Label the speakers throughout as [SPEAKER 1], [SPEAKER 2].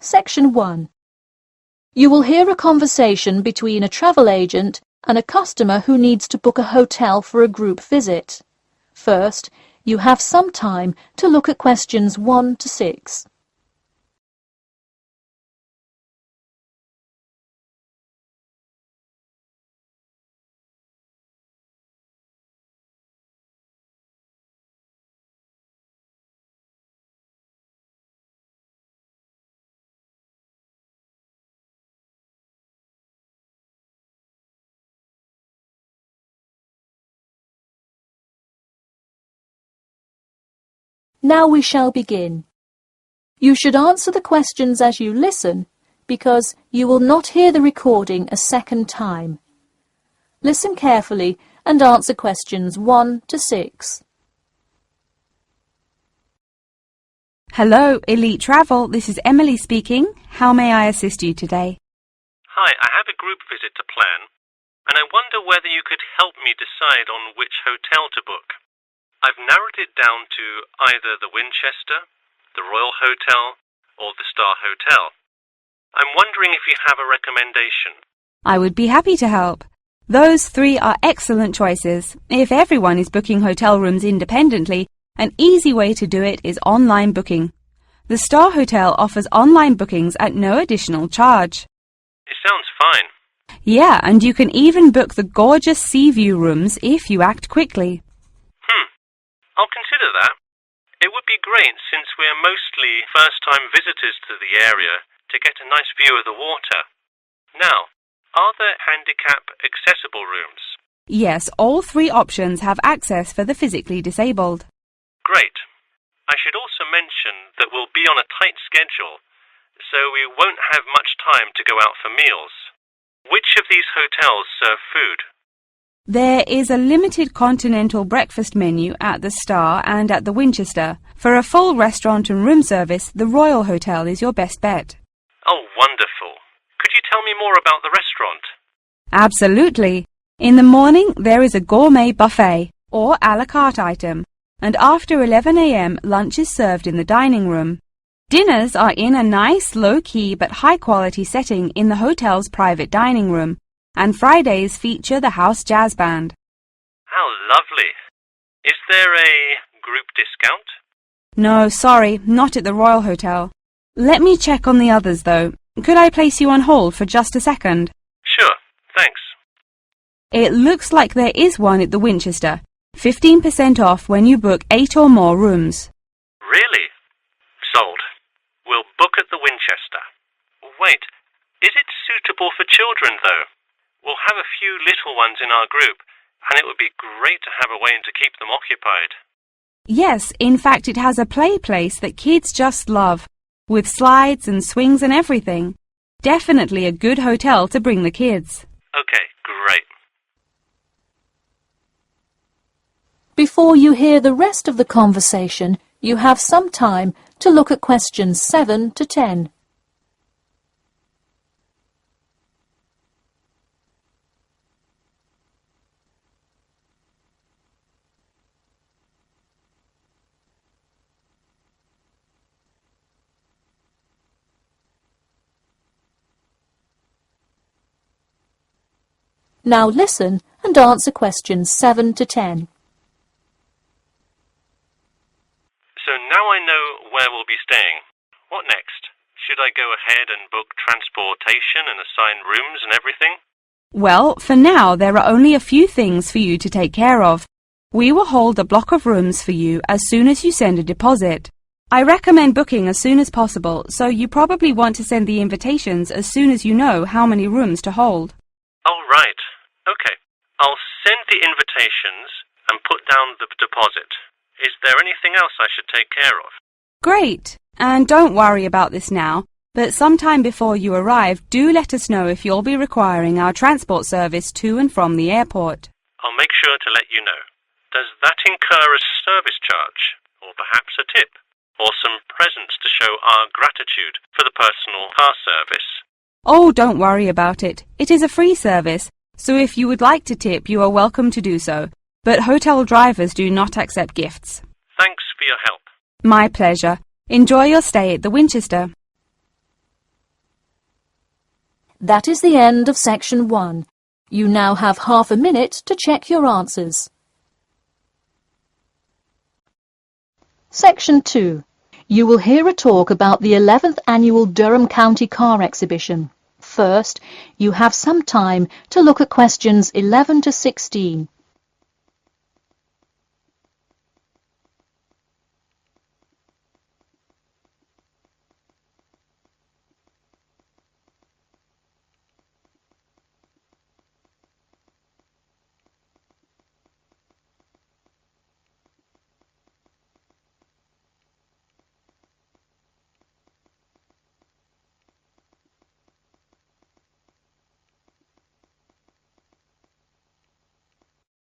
[SPEAKER 1] Section 1. You will hear a conversation between a travel agent and a customer who needs to book a hotel for a group visit. First, you have some time to look at questions 1 to 6. Now we shall begin. You should answer the questions as you listen, because you will not hear the recording a second time. Listen carefully and answer questions 1 to 6.
[SPEAKER 2] Hello, Elite Travel. This is Emily speaking. How may I assist you today?
[SPEAKER 3] Hi, I have a group visit to plan, and I wonder whether you could help me decide on which hotel to book. I've narrowed it down to either the Winchester, the Royal Hotel, or the Star Hotel. I'm wondering if you have a recommendation.
[SPEAKER 2] I would be happy to help. Those 3 are excellent choices. If everyone is booking hotel rooms independently, an easy way to do it is online booking. The Star Hotel offers online bookings at no additional charge.
[SPEAKER 3] It sounds fine.
[SPEAKER 2] Yeah, and you can even book the gorgeous sea view rooms if you act quickly.
[SPEAKER 3] I'll consider that. It would be great since we're mostly first-time visitors to the area to get a nice view of the water. Now, are there handicap-accessible rooms?
[SPEAKER 2] Yes, all 3 options have access for the physically disabled.
[SPEAKER 3] Great. I should also mention that we'll be on a tight schedule, so we won't have much time to go out for meals. Which of these hotels serve food?
[SPEAKER 2] There is a limited continental breakfast menu at the Star and at the Winchester. For a full restaurant and room service, the Royal Hotel is your best bet.
[SPEAKER 3] Oh, wonderful. Could you tell me more about the restaurant?
[SPEAKER 2] Absolutely. In the morning, there is a gourmet buffet, or a la carte item, and after 11 a.m. lunch is served in the dining room. Dinners are in a nice, low-key but high-quality setting in the hotel's private dining room, and Fridays feature the house jazz band.
[SPEAKER 3] How lovely. Is there a group discount?
[SPEAKER 2] No, sorry, not at the Royal Hotel. Let me check on the others, though. Could I place you on hold for just a second?
[SPEAKER 3] Sure, thanks.
[SPEAKER 2] It looks like there is one at the Winchester. 15% off when you book 8 or more rooms.
[SPEAKER 3] Really? Sold. We'll book at the Winchester. Wait, is it suitable for children, though? We'll have a few little ones in our group, and it would be great to have a way to keep them occupied.
[SPEAKER 2] Yes, in fact it has a play place that kids just love, with slides and swings and everything. Definitely a good hotel to bring the kids.
[SPEAKER 3] Okay, great.
[SPEAKER 1] Before you hear the rest of the conversation, you have some time to look at questions 7 to 10. Now listen and answer questions 7 to 10.
[SPEAKER 3] So now I know where we'll be staying. What next? Should I go ahead and book transportation and assign rooms and everything?
[SPEAKER 2] Well, for now there are only a few things for you to take care of. We will hold a block of rooms for you as soon as you send a deposit. I recommend booking as soon as possible, so you probably want to send the invitations as soon as you know how many rooms to hold.
[SPEAKER 3] Oh, right. Okay. I'll send the invitations and put down the deposit. Is there anything else I should take care of?
[SPEAKER 2] Great. And don't worry about this now, but sometime before you arrive, do let us know if you'll be requiring our transport service to and from the airport.
[SPEAKER 3] I'll make sure to let you know. Does that incur a service charge, or perhaps a tip, or some presents to show our gratitude for the personal car service?
[SPEAKER 2] Oh, don't worry about it. It is a free service, so if you would like to tip, you are welcome to do so. But hotel drivers do not accept gifts.
[SPEAKER 3] Thanks for your help.
[SPEAKER 2] My pleasure. Enjoy your stay at the Winchester.
[SPEAKER 1] That is the end of section 1. You now have half a minute to check your answers. Section 2. You will hear a talk about the 11th Annual Durham County Car Exhibition. First, you have some time to look at questions 11 to 16.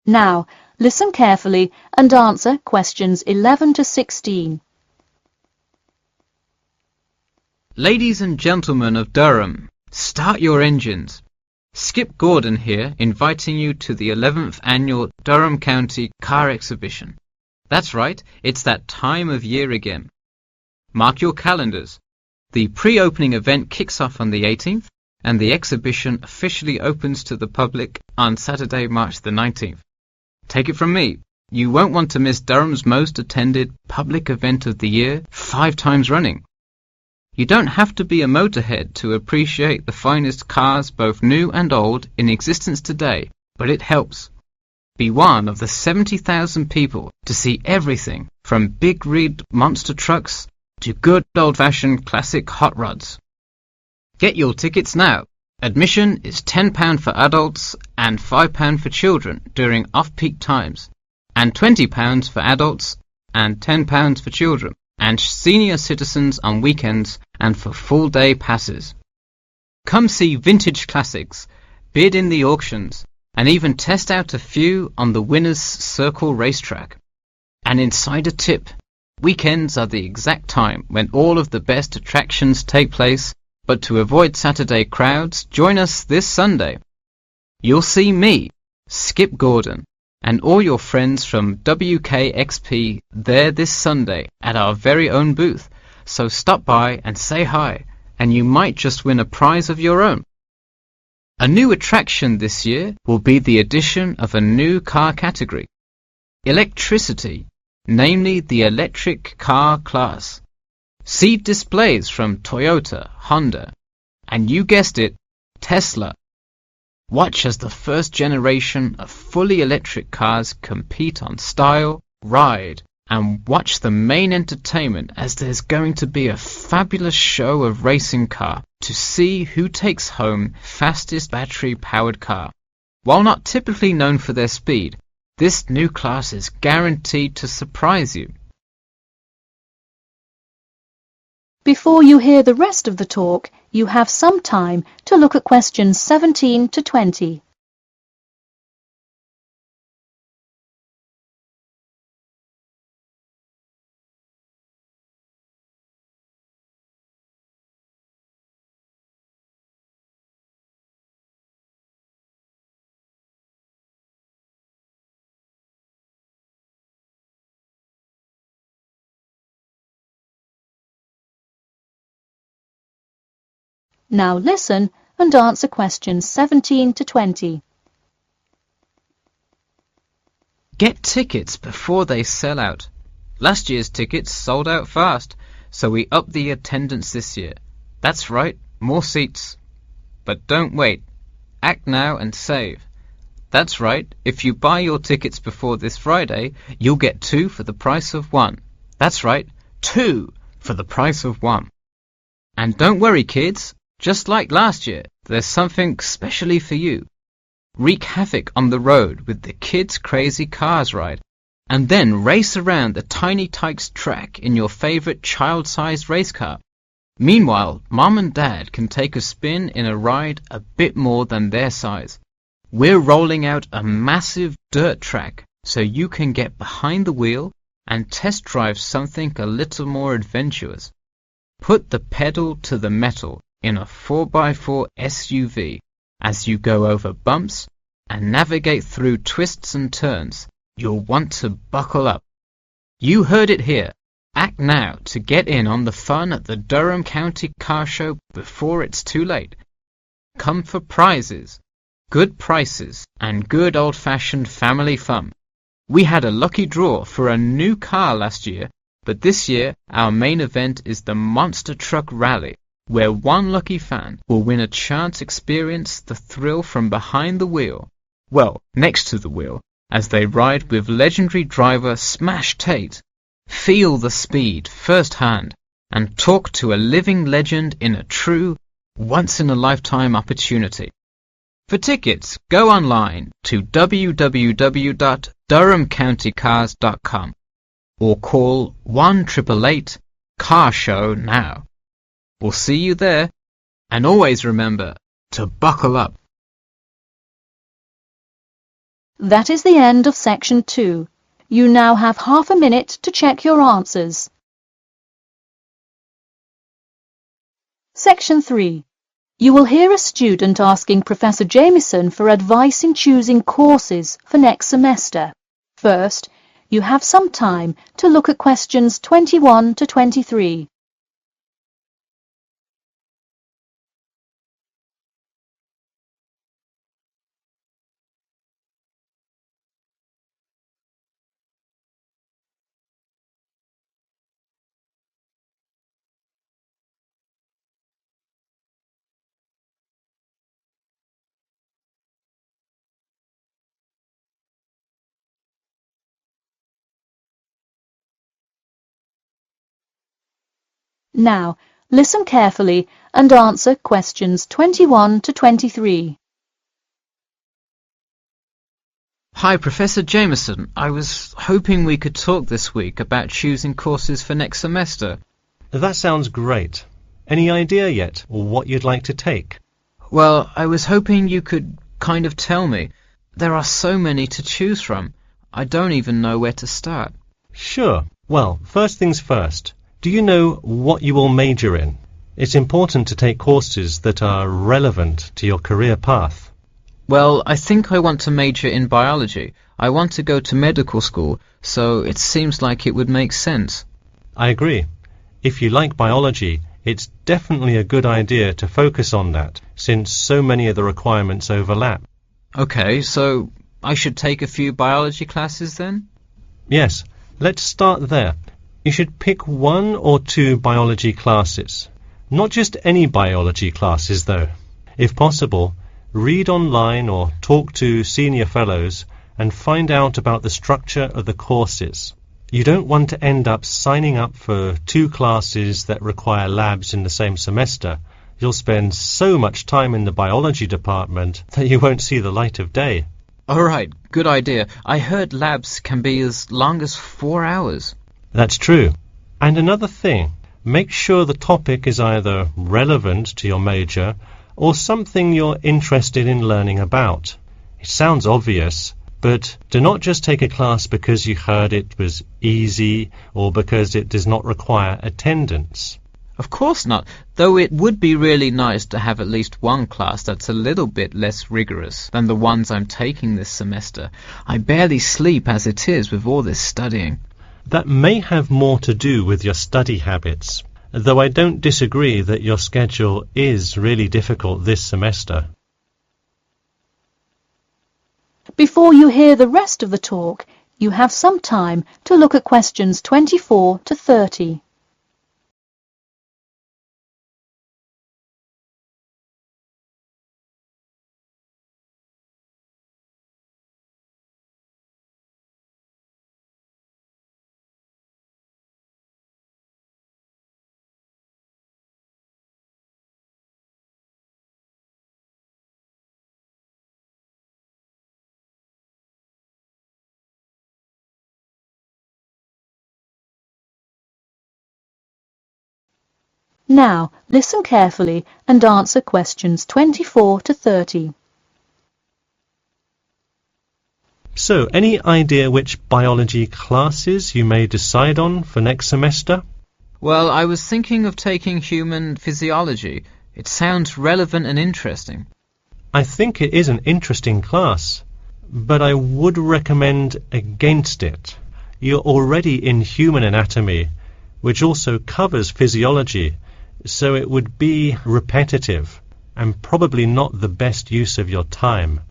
[SPEAKER 1] Now, listen carefully and answer questions 11 to 16.
[SPEAKER 4] Ladies and gentlemen of Durham, start your engines. Skip Gordon here, inviting you to the 11th Annual Durham County Car Exhibition. That's right, it's that time of year again. Mark your calendars. The pre-opening event kicks off on the 18th, and the exhibition officially opens to the public on Saturday, March the 19th. Take it from me, you won't want to miss Durham's most attended public event of the year 5 times running. You don't have to be a motorhead to appreciate the finest cars, both new and old, in existence today, but it helps. Be one of the 70,000 people to see everything from big rig monster trucks to good old-fashioned classic hot rods. Get your tickets now. Admission is £10 for adults and £5 for children during off-peak times, and £20 for adults and £10 for children, and senior citizens on weekends and for full-day passes. Come see vintage classics, bid in the auctions, and even test out a few on the Winners' Circle racetrack. An insider tip: weekends are the exact time when all of the best attractions take place. But to avoid Saturday crowds, join us this Sunday. You'll see me, Skip Gordon, and all your friends from WKXP there this Sunday at our very own booth, so stop by and say hi, and you might just win a prize of your own. A new attraction this year will be the addition of a new car category, electricity, namely the electric car class. See displays from Toyota, Honda, and you guessed it, Tesla. Watch as the first generation of fully electric cars compete on style, ride, and watch the main entertainment as there's going to be a fabulous show of racing car to see who takes home fastest battery-powered car. While not typically known for their speed, this new class is guaranteed to surprise you.
[SPEAKER 1] Before you hear the rest of the talk, you have some time to look at questions 17 to 20. Now listen and answer questions 17 to 20.
[SPEAKER 4] Get tickets before they sell out. Last year's tickets sold out fast, so we upped the attendance this year. That's right, more seats. But don't wait. Act now and save. That's right, if you buy your tickets before this Friday, you'll get 2 for the price of 1. That's right, 2 for the price of 1. And don't worry, kids. Just like last year, there's something specially for you. Wreak havoc on the road with the Kids Crazy Cars ride, and then race around the Tiny Tykes track in your favourite child-sized race car. Meanwhile, Mom and Dad can take a spin in a ride a bit more than their size. We're rolling out a massive dirt track so you can get behind the wheel and test drive something a little more adventurous. Put the pedal to the metal in a 4x4 SUV as you go over bumps and navigate through twists and turns. You'll want to buckle up. You heard it here. Act now to get in on the fun at the Durham County Car Show before it's too late. come for prizes, good prices, and good old-fashioned family fun. We had a lucky draw for a new car last year, but this year our main event is the Monster Truck Rally, where one lucky fan will win a chance to experience the thrill from behind the wheel, well, next to the wheel, as they ride with legendary driver Smash Tate, feel the speed firsthand, and talk to a living legend in a true, once-in-a-lifetime opportunity. For tickets, go online to www.durhamcountycars.com or call 1-888-CAR-SHOW now. We'll see you there, and always remember to buckle up.
[SPEAKER 1] That is the end of section 2. You now have half a minute to check your answers. Section 3. You will hear a student asking Professor Jameson for advice in choosing courses for next semester. First, you have some time to look at questions 21 to 23. Now, listen carefully and answer questions 21 to 23.
[SPEAKER 4] Hi, Professor Jameson. I was hoping we could talk this week about choosing courses for next semester.
[SPEAKER 5] That sounds great. Any idea yet, or what you'd like to take?
[SPEAKER 4] Well, I was hoping you could kind of tell me. There are so many to choose from. I don't even know where to start.
[SPEAKER 5] Sure. Well, first things first. Do you know what you will major in? It's important to take courses that are relevant to your career path.
[SPEAKER 4] Well, I think I want to major in biology. I want to go to medical school, so it seems like it would make sense.
[SPEAKER 5] I agree. If you like biology, it's definitely a good idea to focus on that, since so many of the requirements overlap.
[SPEAKER 4] Okay, so I should take a few biology classes then?
[SPEAKER 5] Yes, let's start there. You should pick 1 or 2 biology classes. Not just any biology classes, though. If possible, read online or talk to senior fellows and find out about the structure of the courses. You don't want to end up signing up for 2 classes that require labs in the same semester. You'll spend so much time in the biology department that you won't see the light of day.
[SPEAKER 4] All right, good idea. I heard labs can be as long as 4 hours.
[SPEAKER 5] That's true. And another thing, make sure the topic is either relevant to your major or something you're interested in learning about. It sounds obvious, but do not just take a class because you heard it was easy or because it does not require attendance.
[SPEAKER 4] Of course not, though it would be really nice to have at least one class that's a little bit less rigorous than the ones I'm taking this semester. I barely sleep as it is with all this studying.
[SPEAKER 5] That may have more to do with your study habits, though I don't disagree that your schedule is really difficult this semester.
[SPEAKER 1] Before you hear the rest of the talk, you have some time to look at questions 24 to 30. Now, listen carefully and answer questions 24 to 30.
[SPEAKER 5] So, any idea which biology classes you may decide on for next semester?
[SPEAKER 4] Well, I was thinking of taking human physiology. It sounds relevant and interesting.
[SPEAKER 5] I think it is an interesting class, but I would recommend against it. You're already in human anatomy, which also covers physiology, so it would be repetitive, and probably not the best use of your time.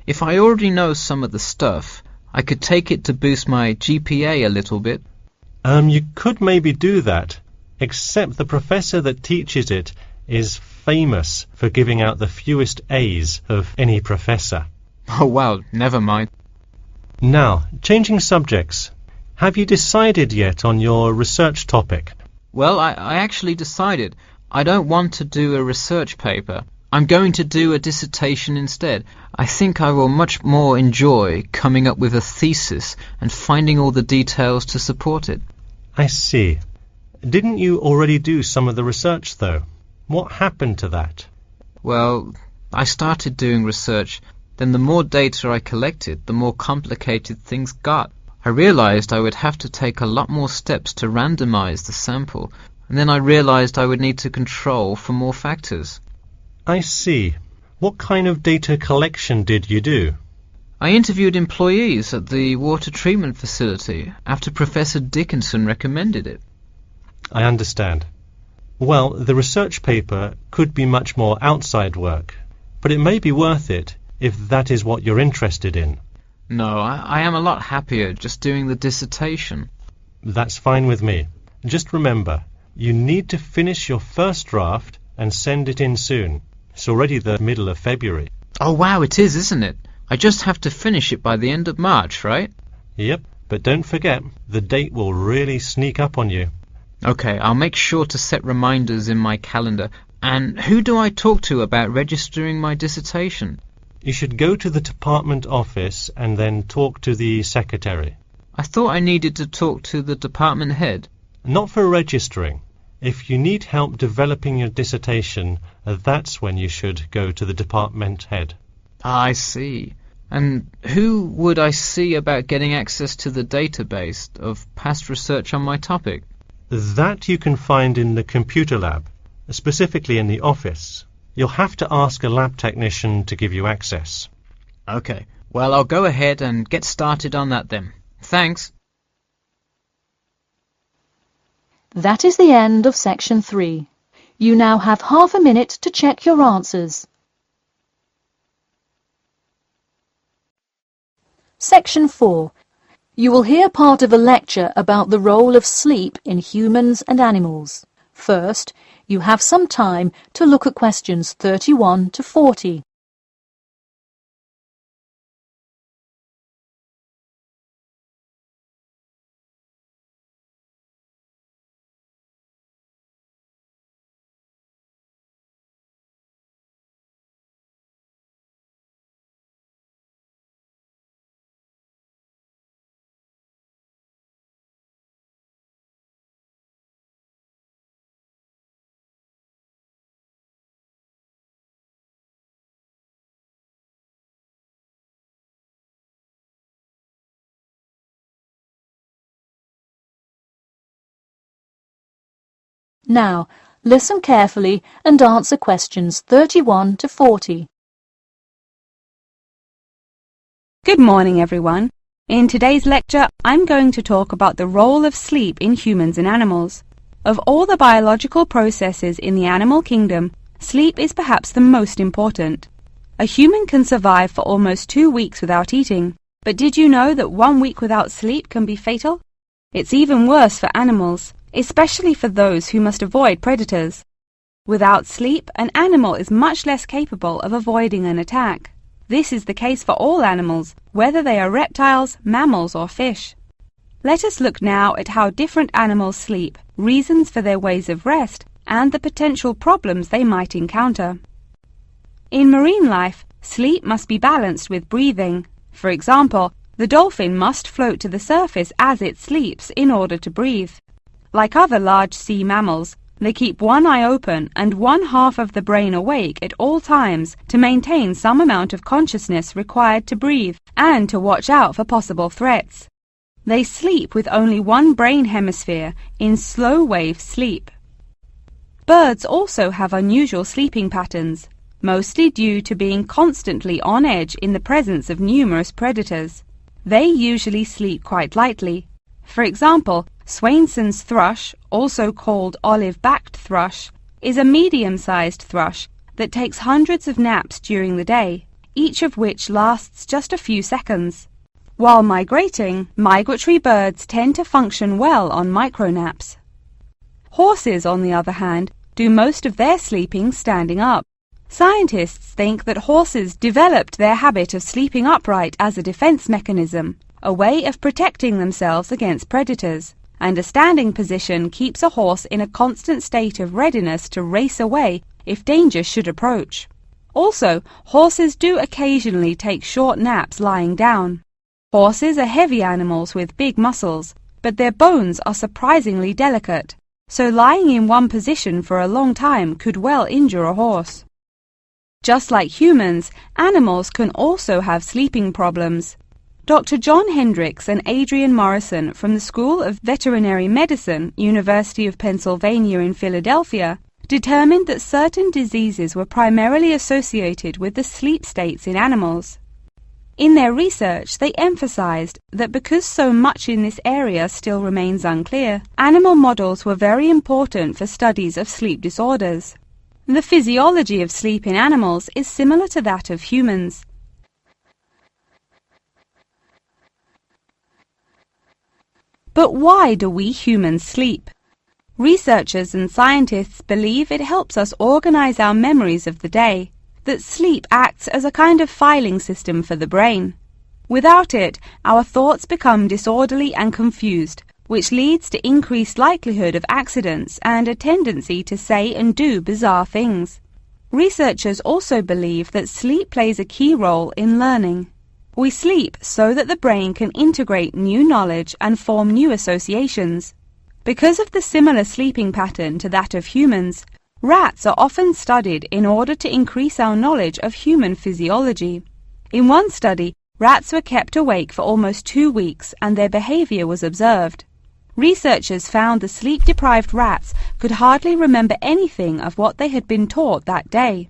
[SPEAKER 4] If I already know some of the stuff, I could take it to boost my GPA a little bit.
[SPEAKER 5] You could maybe do that, except the professor that teaches it is famous for giving out the fewest A's of any professor.
[SPEAKER 4] Oh well, never mind.
[SPEAKER 5] Now, changing subjects. Have you decided yet on your research topic?
[SPEAKER 4] Well, I actually decided I don't want to do a research paper. I'm going to do a dissertation instead. I think I will much more enjoy coming up with a thesis and finding all the details to support it.
[SPEAKER 5] I see. Didn't you already do some of the research, though? What happened to that?
[SPEAKER 4] Well, I started doing research. Then the more data I collected, the more complicated things got. I realized I would have to take a lot more steps to randomize the sample, and then I realized I would need to control for more factors.
[SPEAKER 5] I see. What kind of data collection did you do?
[SPEAKER 4] I interviewed employees at the water treatment facility after Professor Dickinson recommended it.
[SPEAKER 5] I understand. Well, the research paper could be much more outside work, but it may be worth it if that is what you're interested in.
[SPEAKER 4] No, I am a lot happier just doing the dissertation.
[SPEAKER 5] That's fine with me. Just remember, you need to finish your first draft and send it in soon. It's already the middle of February.
[SPEAKER 4] Oh wow, it is, isn't it? I just have to finish it by the end of March, right?
[SPEAKER 5] Yep, but don't forget, the date will really sneak up on you.
[SPEAKER 4] Okay, I'll make sure to set reminders in my calendar. And who do I talk to about registering my dissertation?
[SPEAKER 5] You should go to the department office and then talk to the secretary.
[SPEAKER 4] I thought I needed to talk to the department head.
[SPEAKER 5] Not for registering. If you need help developing your dissertation, that's when you should go to the department head.
[SPEAKER 4] I see. And who would I see about getting access to the database of past research on my topic?
[SPEAKER 5] That you can find in the computer lab, specifically in the office. You'll have to ask a lab technician to give you access.
[SPEAKER 4] Okay, well, I'll go ahead and get started on that then. Thanks.
[SPEAKER 1] That is the end of section 3. You now have half a minute to check your answers. Section 4. You will hear part of a lecture about the role of sleep in humans and animals. First, you have some time to look at questions 31 to 40. Now, listen carefully and answer questions 31 to 40.
[SPEAKER 2] Good morning, everyone. In today's lecture, I'm going to talk about the role of sleep in humans and animals. Of all the biological processes in the animal kingdom, sleep is perhaps the most important. A human can survive for almost 2 weeks without eating, but did you know that 1 week without sleep can be fatal? It's even worse for animals, especially for those who must avoid predators. Without sleep, an animal is much less capable of avoiding an attack. This is the case for all animals, whether they are reptiles, mammals or fish. Let us look now at how different animals sleep, reasons for their ways of rest, and the potential problems they might encounter. In marine life, sleep must be balanced with breathing. For example, the dolphin must float to the surface as it sleeps in order to breathe. Like other large sea mammals, they keep one eye open and one half of the brain awake at all times to maintain some amount of consciousness required to breathe and to watch out for possible threats. They sleep with only one brain hemisphere in slow-wave sleep. Birds also have unusual sleeping patterns, mostly due to being constantly on edge in the presence of numerous predators. They usually sleep quite lightly. For example, Swainson's thrush, also called olive-backed thrush, is a medium-sized thrush that takes hundreds of naps during the day, each of which lasts just a few seconds. While migrating, migratory birds tend to function well on micronaps. Horses, on the other hand, do most of their sleeping standing up. Scientists think that horses developed their habit of sleeping upright as a defense mechanism, a way of protecting themselves against predators, and a standing position keeps a horse in a constant state of readiness to race away if danger should approach. Also, horses do occasionally take short naps lying down. Horses are heavy animals with big muscles, but their bones are surprisingly delicate, so lying in one position for a long time could well injure a horse. Just like humans, animals can also have sleeping problems. Dr. John Hendricks and Adrian Morrison from the School of Veterinary Medicine, University of Pennsylvania in Philadelphia, determined that certain diseases were primarily associated with the sleep states in animals. In their research, they emphasized that because so much in this area still remains unclear, animal models were very important for studies of sleep disorders. The physiology of sleep in animals is similar to that of humans. But why do we humans sleep? Researchers and scientists believe it helps us organize our memories of the day, that sleep acts as a kind of filing system for the brain. Without it, our thoughts become disorderly and confused, which leads to increased likelihood of accidents and a tendency to say and do bizarre things. Researchers also believe that sleep plays a key role in learning. We sleep so that the brain can integrate new knowledge and form new associations. Because of the similar sleeping pattern to that of humans, rats are often studied in order to increase our knowledge of human physiology. In one study, rats were kept awake for almost 2 weeks and their behavior was observed. Researchers found the sleep-deprived rats could hardly remember anything of what they had been taught that day.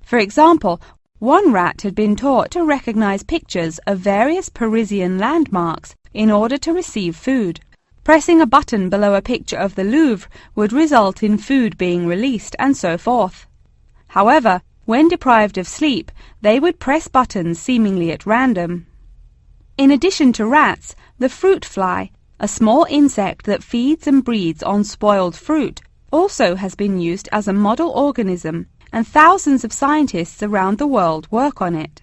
[SPEAKER 2] For example, one rat had been taught to recognize pictures of various Parisian landmarks in order to receive food. Pressing a button below a picture of the Louvre would result in food being released, and so forth. However, when deprived of sleep, they would press buttons seemingly at random. In addition to rats, the fruit fly, a small insect that feeds and breeds on spoiled fruit, also has been used as a model organism, and thousands of scientists around the world work on it.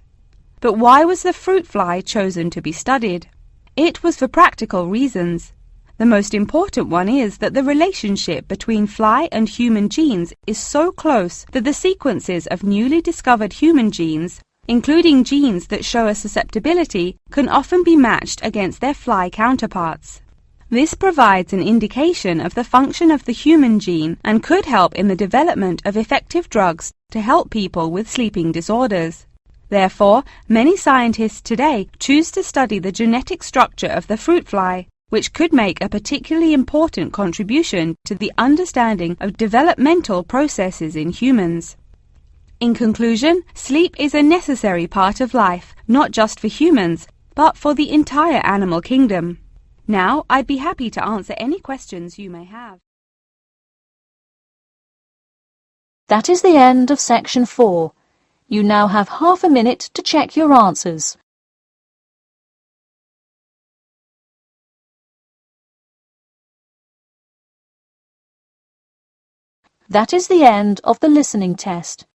[SPEAKER 2] But why was the fruit fly chosen to be studied? It was for practical reasons. The most important one is that the relationship between fly and human genes is so close that the sequences of newly discovered human genes, including genes that show a susceptibility, can often be matched against their fly counterparts. This provides an indication of the function of the human gene and could help in the development of effective drugs to help people with sleeping disorders. Therefore, many scientists today choose to study the genetic structure of the fruit fly, which could make a particularly important contribution to the understanding of developmental processes in humans. In conclusion, sleep is a necessary part of life, not just for humans, but for the entire animal kingdom. Now, I'd be happy to answer any questions you may have.
[SPEAKER 1] That is the end of section 4. You now have half a minute to check your answers. That is the end of the listening test.